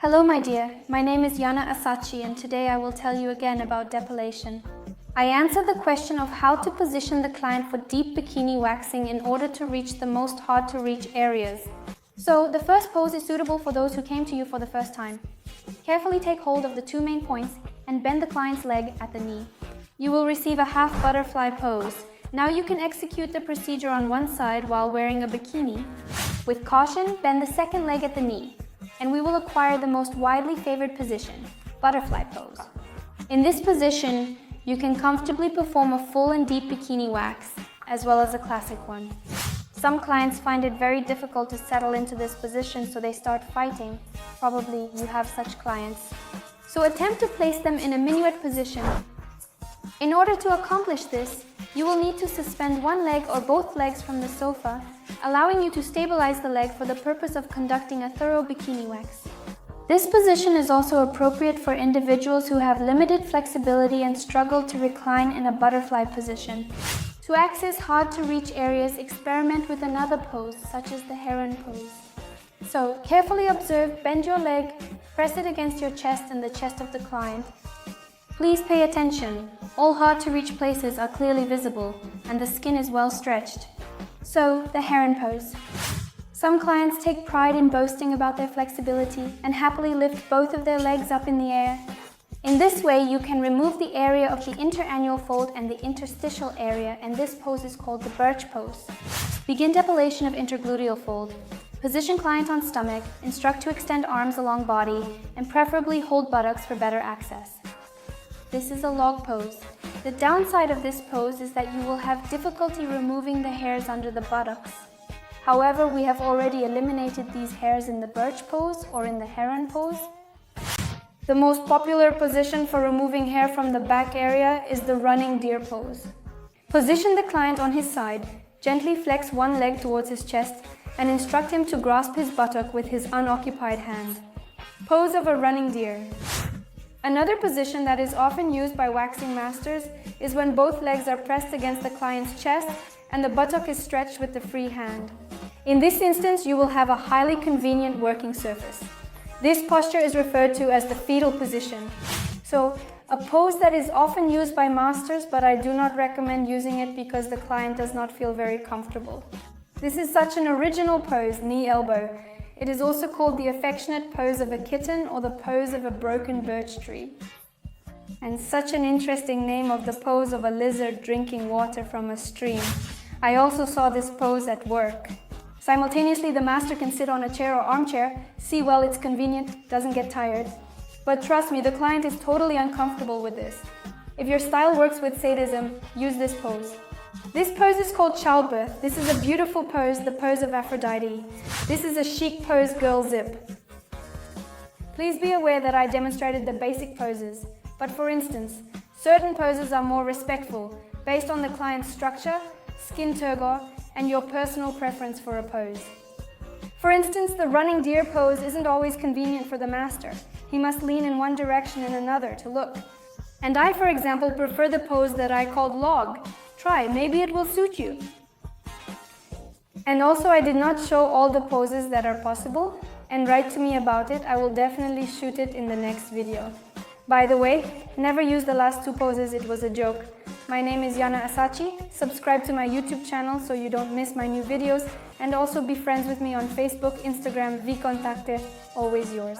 Hello my dear, my name is Yana Asachi and today I will tell you again about depilation. I answered the question of how to position the client for deep bikini waxing in order to reach the most hard to reach areas. So the first pose is suitable for those who came to you for the first time. Carefully take hold of the two main points and bend the client's leg at the knee. You will receive a half butterfly pose. Now you can execute the procedure on one side while wearing a bikini. With caution, bend the second leg at the knee, and we will acquire the most widely favored position, butterfly pose. In this position, you can comfortably perform a full and deep bikini wax, as well as a classic one. Some clients find it very difficult to settle into this position, so they start fighting. Probably you have such clients. So attempt to place them in a minuet position. In order to accomplish this, you will need to suspend one leg or both legs from the sofa, allowing you to stabilize the leg for the purpose of conducting a thorough bikini wax. This position is also appropriate for individuals who have limited flexibility and struggle to recline in a butterfly position. To access hard-to-reach areas, experiment with another pose, such as the heron pose. So, carefully observe, bend your leg, press it against your chest and the chest of the client. Please pay attention. All hard-to-reach places are clearly visible, and the skin is well stretched. So, the heron pose. Some clients take pride in boasting about their flexibility and happily lift both of their legs up in the air. In this way, you can remove the area of the interannual fold and the interstitial area, and this pose is called the birch pose. Begin depilation of intergluteal fold. Position client on stomach, instruct to extend arms along body, and preferably hold buttocks for better access. This is a log pose. The downside of this pose is that you will have difficulty removing the hairs under the buttocks. However, we have already eliminated these hairs in the birch pose or in the heron pose. The most popular position for removing hair from the back area is the running deer pose. Position the client on his side, gently flex one leg towards his chest, and instruct him to grasp his buttock with his unoccupied hand. Pose of a running deer. Another position that is often used by waxing masters is when both legs are pressed against the client's chest and the buttock is stretched with the free hand. In this instance, you will have a highly convenient working surface. This posture is referred to as the fetal position. So, a pose that is often used by masters, but I do not recommend using it because the client does not feel very comfortable. This is such an original pose, knee elbow. It is also called the affectionate pose of a kitten or the pose of a broken birch tree. And such an interesting name of the pose of a lizard drinking water from a stream. I also saw this pose at work. Simultaneously, the master can sit on a chair or armchair. See, well, it's convenient, doesn't get tired. But trust me, the client is totally uncomfortable with this. If your style works with sadism, use this pose. This pose is called childbirth. This is a beautiful pose, the pose of Aphrodite. This is a chic pose, girl zip. Please be aware that I demonstrated the basic poses. But for instance, certain poses are more respectful, based on the client's structure, skin turgor, and your personal preference for a pose. For instance, the running deer pose isn't always convenient for the master. He must lean in one direction and another to look. And I, for example, prefer the pose that I called log. Try, maybe it will suit you. And also, I did not show all the poses that are possible, and write to me about it. I will definitely shoot it in the next video. By the way, never use the last two poses, it was a joke. My name is Yana Asachi. Subscribe to my YouTube channel so you don't miss my new videos, and also be friends with me on Facebook, Instagram, vKontakte, always yours.